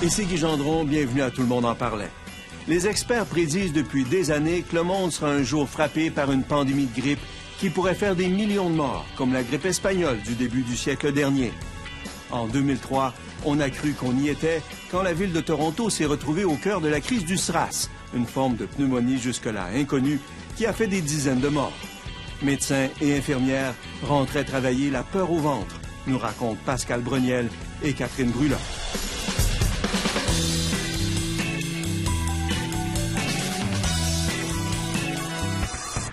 Ici Guy Gendron, bienvenue à Tout le monde en parlait. Les experts prédisent depuis des années que le monde sera un jour frappé par une pandémie de grippe qui pourrait faire des millions de morts, comme la grippe espagnole du début du siècle dernier. En 2003, on a cru qu'on y était quand la ville de Toronto s'est retrouvée au cœur de la crise du SRAS, une forme de pneumonie jusque-là inconnue qui a fait des dizaines de morts. Médecins et infirmières rentraient travailler la peur au ventre, nous racontent Pascal Breniel et Catherine Brulot.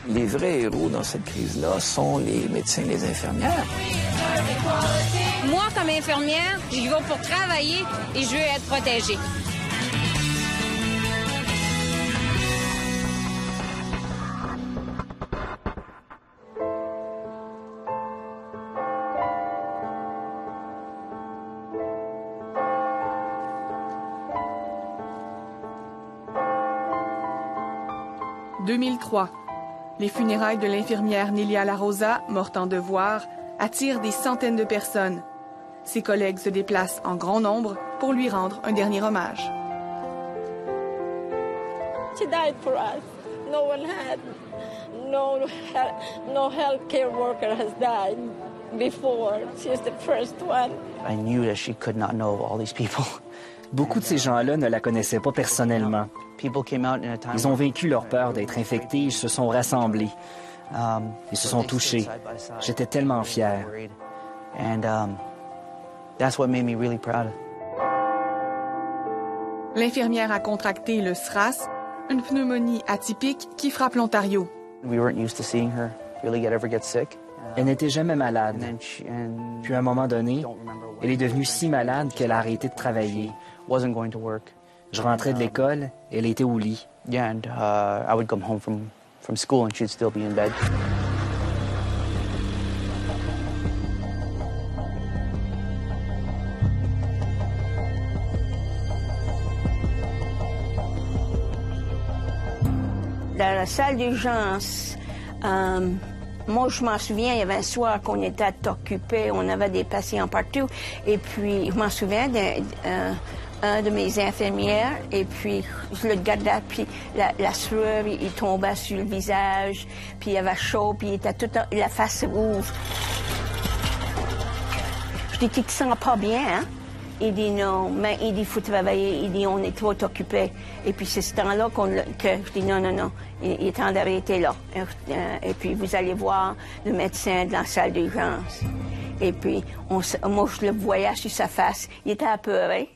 Les vrais héros dans cette crise-là sont les médecins et les infirmières. Moi, comme infirmière, j'y vais pour travailler et je veux être protégée. « 2003. Les funérailles de l'infirmière Nélia Larosa, morte en devoir, attirent des centaines de personnes. Ses collègues se déplacent en grand nombre pour lui rendre un dernier hommage. She died for us. No one had, no healthcare worker has died before. She's the first one. I knew that she could not know all these people. Beaucoup de ces gens-là ne la connaissaient pas personnellement. Ils ont vaincu leur peur d'être infectés, ils se sont rassemblés. Ils se sont touchés. J'étais tellement fier. L'infirmière a contracté le SRAS, une pneumonie atypique qui frappe l'Ontario. Elle n'était jamais malade. Puis à un moment donné, elle est devenue si malade qu'elle a arrêté de travailler. Je rentrais de l'école, elle était au lit. I would come home from school and she'd still be in bed. Dans la salle d'urgence, moi, je m'en souviens, il y avait un soir qu'on était occupés, on avait des patients partout. Et puis, je m'en souviens d'un de mes infirmières, et puis je le regardais, puis la sueur, il tombait sur le visage, puis il avait chaud, puis il était tout la face rouge. Je dis, tu te sens pas bien, hein? Il dit non, mais il dit, il faut travailler, il dit, on est trop occupés. Et puis c'est ce temps-là que je dis, non, il est temps d'arrêter là. Et puis vous allez voir le médecin dans la salle d'urgence. Et puis, moi, je le voyais sur sa face, il était apeuré.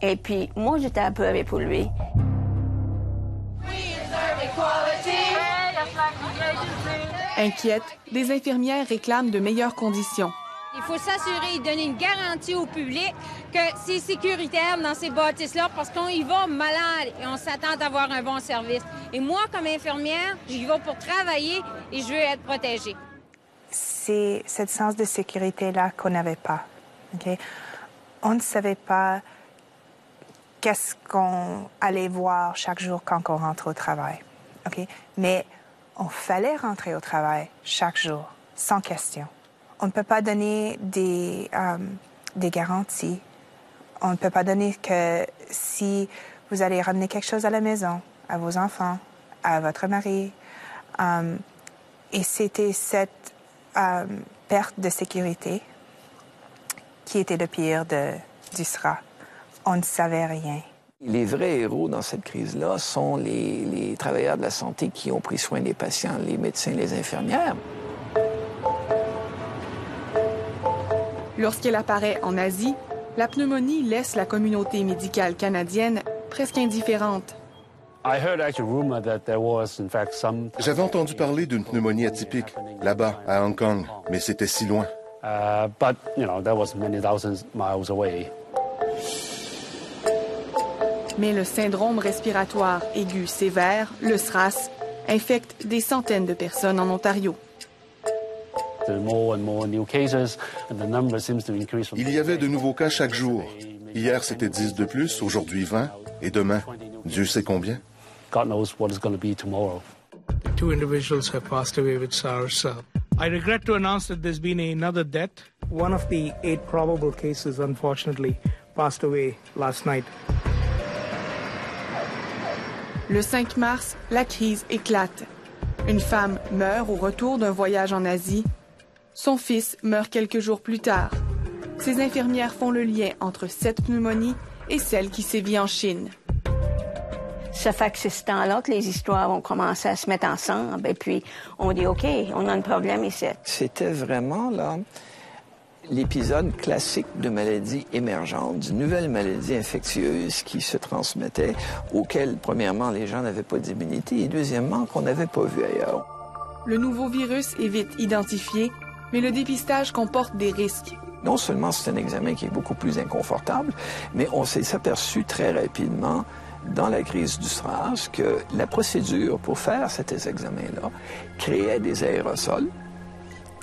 Et puis, moi, j'étais apeurée pour lui. Inquiète, des infirmières réclament de meilleures conditions. Il faut s'assurer de donner une garantie au public que c'est sécuritaire dans ces bâtisses-là parce qu'on y va malade et on s'attend à avoir un bon service. Et moi, comme infirmière, j'y vais pour travailler et je veux être protégée. C'est ce sens de sécurité-là qu'on n'avait pas. Okay? On ne savait pas qu'est-ce qu'on allait voir chaque jour quand on rentre au travail. Okay? Mais on fallait rentrer au travail chaque jour, sans question. On ne peut pas donner des garanties. On ne peut pas donner que si vous allez ramener quelque chose à la maison, à vos enfants, à votre mari. Et c'était cette perte de sécurité qui était le pire du SRAS. On ne savait rien. Les vrais héros dans cette crise-là sont les travailleurs de la santé qui ont pris soin des patients, les médecins, les infirmières. Lorsqu'elle apparaît en Asie, la pneumonie laisse la communauté médicale canadienne presque indifférente. J'avais entendu parler d'une pneumonie atypique, là-bas, à Hong Kong, mais c'était si loin. Mais le syndrome respiratoire aigu sévère, le SRAS, infecte des centaines de personnes en Ontario. Il y avait de nouveaux cas chaque jour. Hier, c'était 10 de plus, aujourd'hui 20, et demain, Dieu sait combien. Two individuals have passed away with SARS. I regret to announce that there's been another death. One of the 8 probable cases, unfortunately, passed away last night. Le 5 mars, la crise éclate. Une femme meurt au retour d'un voyage en Asie. Son fils meurt quelques jours plus tard. Ces infirmières font le lien entre cette pneumonie et celle qui sévit en Chine. Ça fait que c'est ce temps-là que les histoires vont commencer à se mettre ensemble. Et puis, on dit, OK, on a un problème ici. C'était vraiment, là, l'épisode classique de maladie émergente, d'une nouvelle maladie infectieuse qui se transmettait, auquel, premièrement, les gens n'avaient pas d'immunité et, deuxièmement, qu'on n'avait pas vu ailleurs. Le nouveau virus est vite identifié, mais le dépistage comporte des risques. Non seulement c'est un examen qui est beaucoup plus inconfortable, mais on s'est aperçu très rapidement dans la crise du SRAS que la procédure pour faire cet examen-là créait des aérosols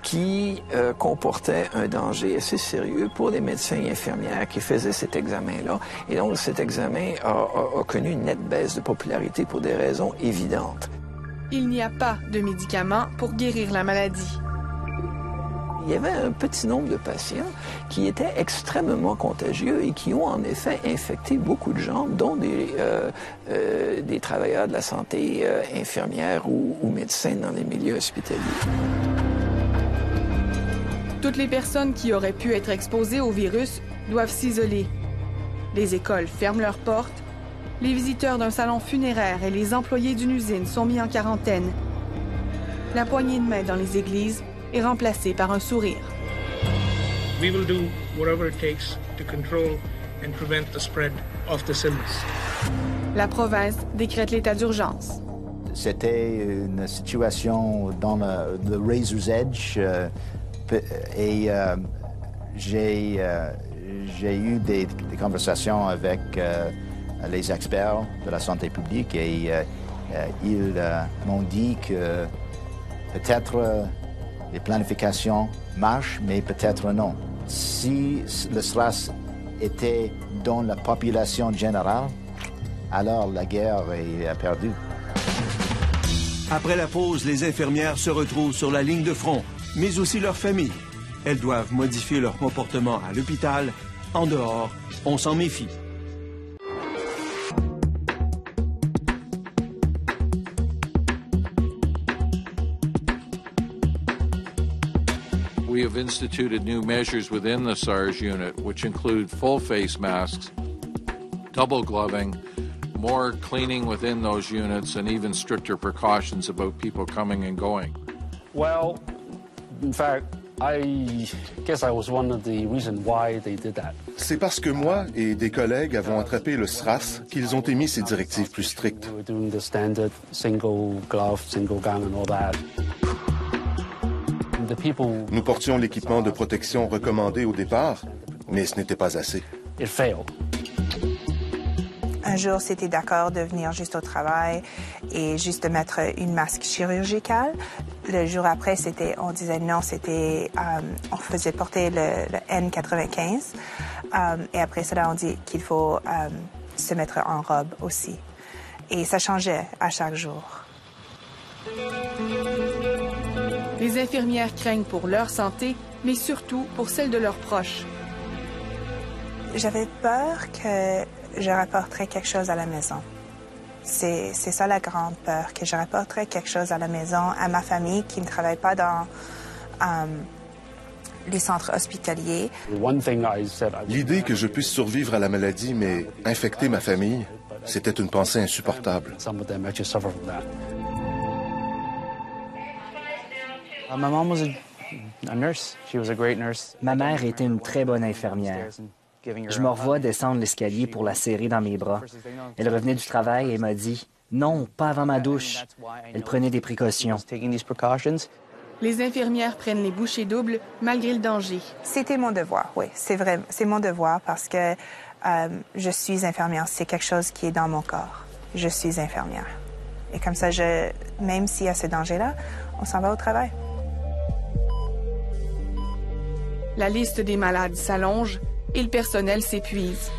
qui comportaient un danger assez sérieux pour les médecins et infirmières qui faisaient cet examen-là. Et donc, cet examen a connu une nette baisse de popularité pour des raisons évidentes. Il n'y a pas de médicaments pour guérir la maladie. Il y avait un petit nombre de patients qui étaient extrêmement contagieux et qui ont en effet infecté beaucoup de gens, dont des travailleurs de la santé, infirmières ou médecins dans les milieux hospitaliers. Toutes les personnes qui auraient pu être exposées au virus doivent s'isoler. Les écoles ferment leurs portes. Les visiteurs d'un salon funéraire et les employés d'une usine sont mis en quarantaine. La poignée de main dans les églises est remplacée par un sourire. We will do whatever it takes to control and prevent the spread of this illness. La province décrète l'état d'urgence. C'était une situation dans le razor's edge et j'ai eu des conversations avec les experts de la santé publique et ils m'ont dit que peut-être les planifications marchent, mais peut-être non. Si le SRAS était dans la population générale, alors la guerre est perdue. Après la pause, les infirmières se retrouvent sur la ligne de front, mais aussi leurs familles. Elles doivent modifier leur comportement à l'hôpital. En dehors, on s'en méfie. We have instituted new measures within the SARS unit, which include full face masks, double gloving, more cleaning within those units, and even stricter precautions about people coming and going. Well, in fact, I guess I was one of the reasons why they did that. C'est parce que moi et des collègues avons attrapé le SRAS qu'ils ont émis ces directives plus strictes. We were doing the standard single glove, single gown and all that. Nous portions l'équipement de protection recommandé au départ, mais ce n'était pas assez. It failed. Un jour, c'était d'accord de venir juste au travail et juste de mettre une masque chirurgicale. Le jour après, on disait non, on faisait porter le N95. Et après cela, on dit qu'il faut se mettre en robe aussi. Et ça changeait à chaque jour. Les infirmières craignent pour leur santé, mais surtout pour celle de leurs proches. J'avais peur que je rapporterais quelque chose à la maison. C'est ça la grande peur, que je rapporterais quelque chose à la maison, à ma famille qui ne travaille pas dans les centres hospitaliers. L'idée que je puisse survivre à la maladie, mais infecter ma famille, c'était une pensée insupportable. Ma mère était une très bonne infirmière. Je me revois descendre l'escalier pour la serrer dans mes bras. Elle revenait du travail et m'a dit « Non, pas avant ma douche ». Elle prenait des précautions. Les infirmières prennent les bouchées doubles malgré le danger. C'était mon devoir, oui. C'est vrai, c'est mon devoir parce que je suis infirmière. C'est quelque chose qui est dans mon corps. Je suis infirmière. Et comme ça, même s'il y a ce danger-là, on s'en va au travail. La liste des malades s'allonge et le personnel s'épuise.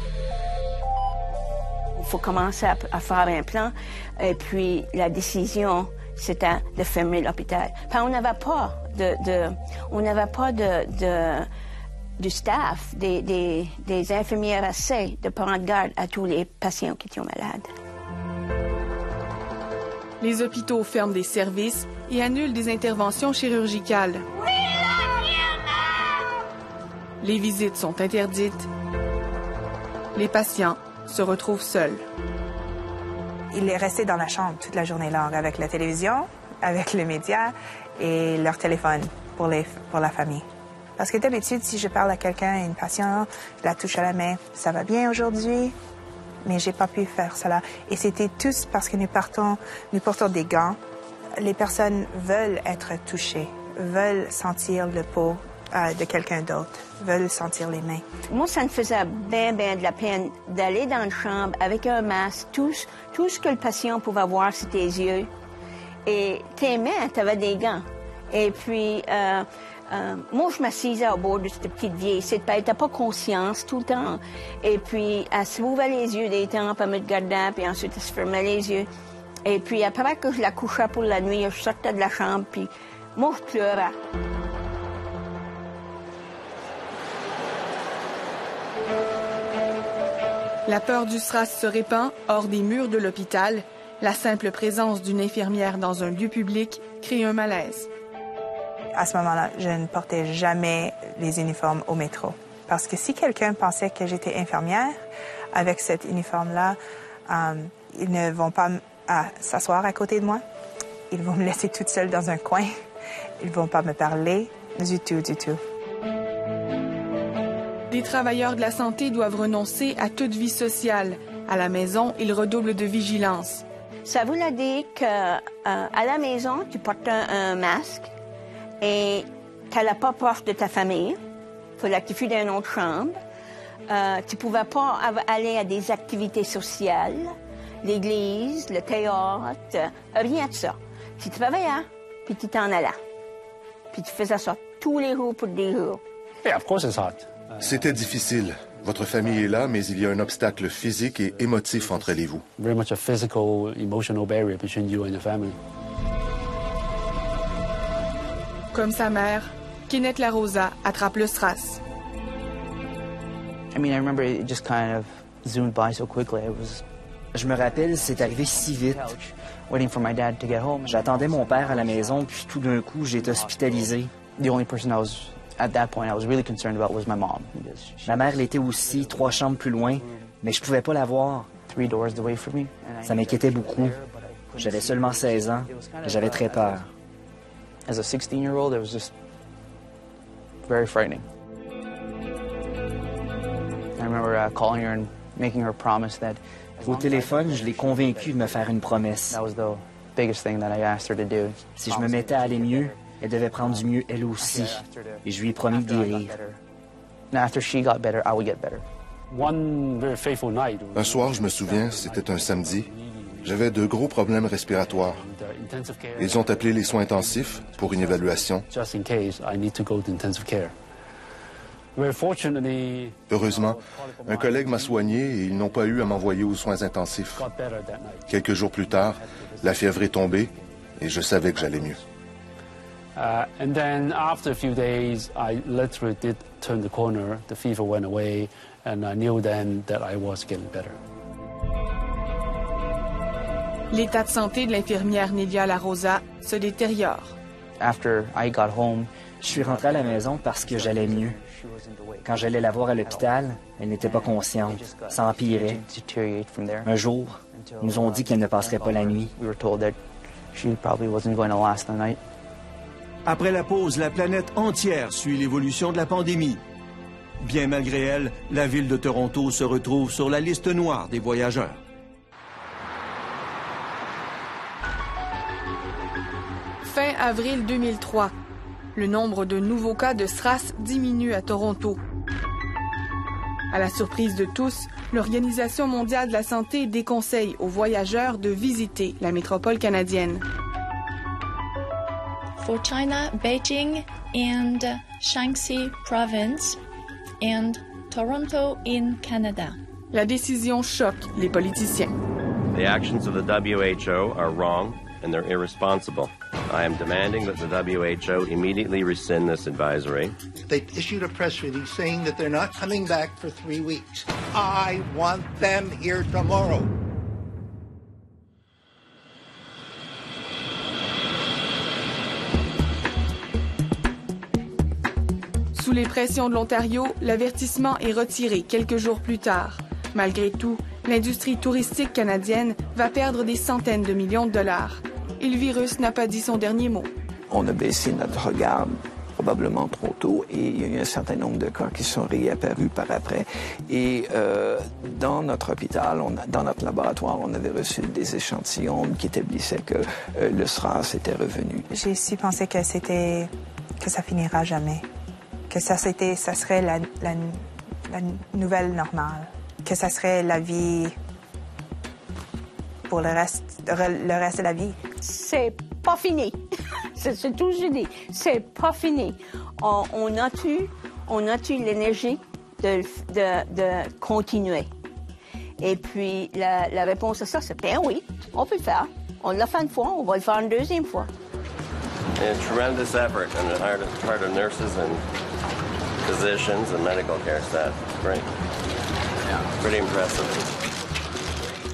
Il faut commencer à faire un plan. Et puis, la décision, c'était de fermer l'hôpital. On n'avait pas du staff, des infirmières essaient de prendre garde à tous les patients qui sont malades. Les hôpitaux ferment des services et annulent des interventions chirurgicales. Les visites sont interdites. Les patients se retrouvent seuls. Il est resté dans la chambre toute la journée longue avec la télévision, avec les médias et leur téléphone pour la famille. Parce que d'habitude, si je parle à quelqu'un, une patiente, je la touche à la main. Ça va bien aujourd'hui, mais j'ai pas pu faire cela. Et c'était tous parce que nous portons des gants. Les personnes veulent être touchées, veulent sentir le peau de quelqu'un d'autre, veulent sentir les mains. Moi, ça me faisait bien de la peine d'aller dans une chambre avec un masque. Tout ce que le patient pouvait voir, c'était tes yeux. Et tes mains, tu avais des gants. Et puis, moi, je m'assisais au bord de cette petite vieille. Elle n'avait pas conscience tout le temps. Et puis, elle s'ouvrait les yeux des temps, elle me regardait, puis ensuite, elle se fermait les yeux. Et puis, après que je la couchais pour la nuit, je sortais de la chambre, puis moi, je pleurais. La peur du SRAS se répand hors des murs de l'hôpital. La simple présence d'une infirmière dans un lieu public crée un malaise. À ce moment-là, je ne portais jamais les uniformes au métro. Parce que si quelqu'un pensait que j'étais infirmière, avec cet uniforme-là, ils ne vont pas s'asseoir à côté de moi. Ils vont me laisser toute seule dans un coin. Ils ne vont pas me parler du tout. Les travailleurs de la santé doivent renoncer à toute vie sociale. À la maison, ils redoublent de vigilance. Ça voulait dire qu'à la maison, tu portes un masque et tu n'allais pas proche de ta famille. Il fallait que tu fuis dans une autre chambre. Tu ne pouvais pas aller à des activités sociales, l'église, le théâtre, rien de ça. Tu travaillais, puis tu t'en allais. Puis tu faisais ça tous les jours pour des jours. Yeah, of course it's hard. C'était difficile. Votre famille est là, mais il y a un obstacle physique et émotif entre elle et vous. Very much a physical, emotional barrier between you and your family. Comme sa mère, Kenneth LaRosa attrape le SRAS. I mean, I remember it just kind of zoomed by so quickly. Je me rappelle, c'est arrivé si vite. Waiting for my dad to get home. J'attendais mon père à la maison, puis tout d'un coup, j'ai été hospitalisé. The only person at that point I was really concerned about was my mom. Ma mère l'était aussi, 3 chambres plus loin, mais je pouvais pas la voir. 3 doors away from me. Ça m'inquiétait beaucoup. J'avais seulement 16 ans et j'avais très peur. As a 16-year-old, it was just very frightening. I remember calling her and making her promise that. Au téléphone, je l'ai convaincue de me faire une promesse. That was the biggest thing that I asked her to do. Si je me mettais à aller mieux, elle devait prendre du mieux elle aussi. Et je lui ai promis de guérir. After she got better, I would get better. Un soir, je me souviens, c'était un samedi. J'avais de gros problèmes respiratoires. Ils ont appelé les soins intensifs pour une évaluation. Heureusement, un collègue m'a soigné et ils n'ont pas eu à m'envoyer aux soins intensifs. Quelques jours plus tard, la fièvre est tombée et je savais que j'allais mieux. And then after a few days, I literally did turn the corner. The fever went away, and I knew then that I was getting better. L'état de santé de l'infirmière Nelia LaRosa se détériore. After I got home, je suis rentré à la maison parce que j'allais mieux. Quand j'allais la voir à l'hôpital, elle n'était pas consciente. Ça empirait. Un jour, ils nous ont dit qu'elle ne passerait pas la nuit. We were told that she probably wasn't going to last the night. Après la pause, la planète entière suit l'évolution de la pandémie. Bien malgré elle, la ville de Toronto se retrouve sur la liste noire des voyageurs. Fin avril 2003, le nombre de nouveaux cas de SRAS diminue à Toronto. À la surprise de tous, l'Organisation mondiale de la santé déconseille aux voyageurs de visiter la métropole canadienne. For China, Beijing and Shaanxi province and Toronto in Canada. La décision choque les politiciens. The actions of the WHO are wrong and they're irresponsible. I am demanding that the WHO immediately rescind this advisory. They issued a press release saying that they're not coming back for 3 weeks. I want them here tomorrow. Sous les pressions de l'Ontario, l'avertissement est retiré quelques jours plus tard. Malgré tout, l'industrie touristique canadienne va perdre des centaines de millions de dollars. Et le virus n'a pas dit son dernier mot. On a baissé notre regard probablement trop tôt et il y a eu un certain nombre de cas qui sont réapparus par après. Et dans notre hôpital, dans notre laboratoire, on avait reçu des échantillons qui établissaient que le SRAS était revenu. J'ai aussi pensé que ça finira jamais, que ça serait la nouvelle normale, que ça serait la vie pour le reste de la vie. C'est pas fini. C'est tout ce que je dis. C'est pas fini. On a eu l'énergie de continuer. Et puis, la réponse à ça, c'est bien oui, on peut le faire. On l'a fait une fois, on va le faire une deuxième fois. A tremendous effort on the part of nurses and physicians and medical care staff. Great. Yeah. Pretty impressive.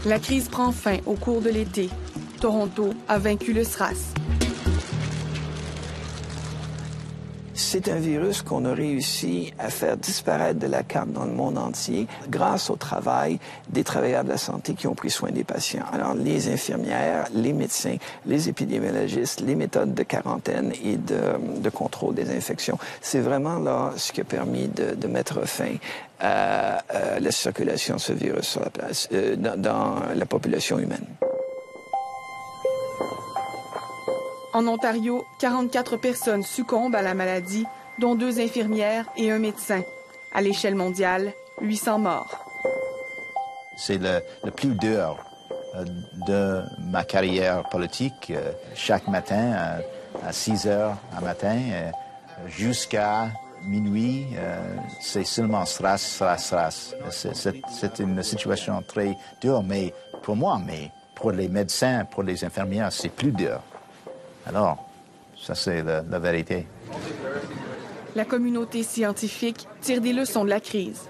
La crise prend fin au cours de l'été. Toronto a vaincu le SRAS. C'est un virus qu'on a réussi à faire disparaître de la carte dans le monde entier grâce au travail des travailleurs de la santé qui ont pris soin des patients. Alors, les infirmières, les médecins, les épidémiologistes, les méthodes de quarantaine et de contrôle des infections. C'est vraiment là ce qui a permis de mettre fin à la circulation de ce virus sur la place, dans la population humaine. En Ontario, 44 personnes succombent à la maladie, dont 2 infirmières et un médecin. À l'échelle mondiale, 800 morts. C'est le plus dur de ma carrière politique. Chaque matin, à 6 heures du matin, jusqu'à minuit, c'est seulement SRAS. C'est une situation très dure, mais pour moi, mais pour les médecins, pour les infirmières, c'est plus dur. Alors, ça c'est la vérité. La communauté scientifique tire des leçons de la crise.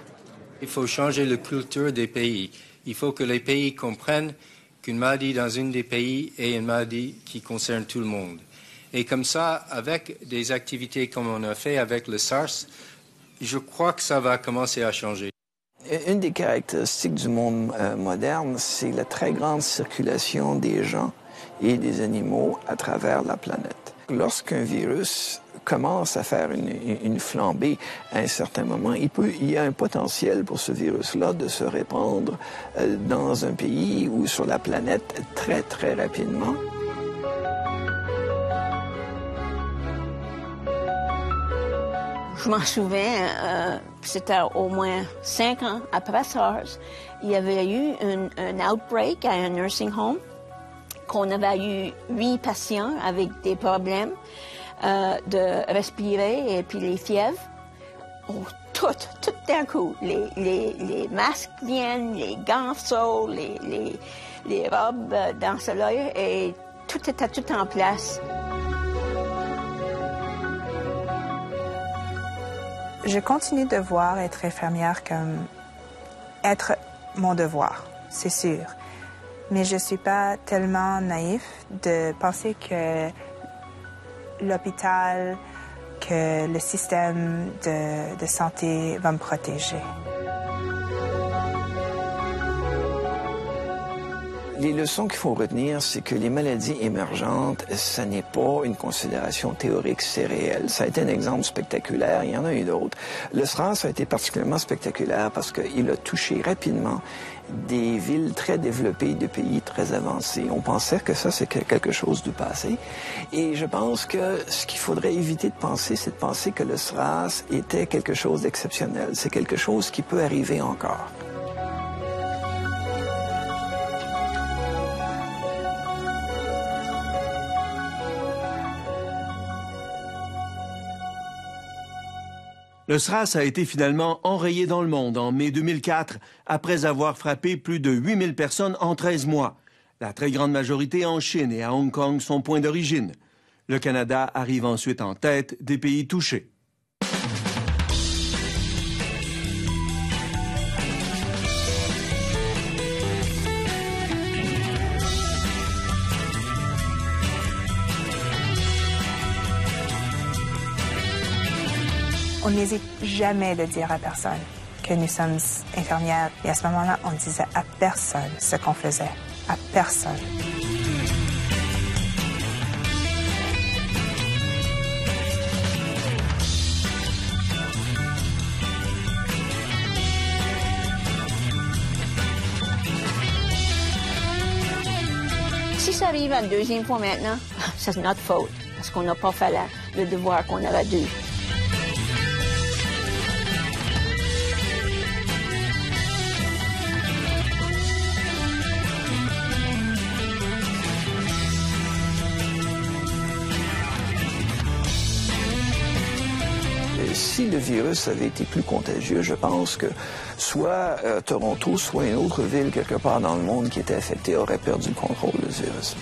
Il faut changer la culture des pays. Il faut que les pays comprennent qu'une maladie dans un des pays est une maladie qui concerne tout le monde. Et comme ça, avec des activités comme on a fait avec le SARS, je crois que ça va commencer à changer. Une des caractéristiques du monde moderne, c'est la très grande circulation des gens et des animaux à travers la planète. Lorsqu'un virus commence à faire une flambée à un certain moment, il y a un potentiel pour ce virus-là de se répandre dans un pays ou sur la planète très, très rapidement. Je m'en souviens, c'était au moins 5 ans après SARS, il y avait eu un outbreak à un nursing home, qu'on avait eu 8 patients avec des problèmes de respirer et puis les fièvres. Oh, tout d'un coup, les masques viennent, les gants sautent, les robes dans cela et tout était tout en place. Je continue de voir être infirmière comme être mon devoir, c'est sûr. Mais je ne suis pas tellement naïf de penser que l'hôpital, que le système de santé va me protéger. Les leçons qu'il faut retenir, c'est que les maladies émergentes, ça n'est pas une considération théorique, c'est réel. Ça a été un exemple spectaculaire, il y en a eu d'autres. Le SRAS a été particulièrement spectaculaire parce qu'il a touché rapidement des villes très développées, de pays très avancés. On pensait que ça, c'est quelque chose du passé. Et je pense que ce qu'il faudrait éviter de penser, c'est de penser que le SRAS était quelque chose d'exceptionnel. C'est quelque chose qui peut arriver encore. Le SRAS a été finalement enrayé dans le monde en mai 2004, après avoir frappé plus de 8000 personnes en 13 mois. La très grande majorité en Chine et à Hong Kong, son point d'origine. Le Canada arrive ensuite en tête des pays touchés. On n'hésite jamais de dire à personne que nous sommes infirmières. Et à ce moment-là, on disait à personne ce qu'on faisait. À personne. Si ça arrive une deuxième fois maintenant, c'est notre faute, parce qu'on n'a pas fait le devoir qu'on aurait dû. Si le virus avait été plus contagieux, je pense que soit Toronto, soit une autre ville quelque part dans le monde qui était affectée aurait perdu le contrôle du virus.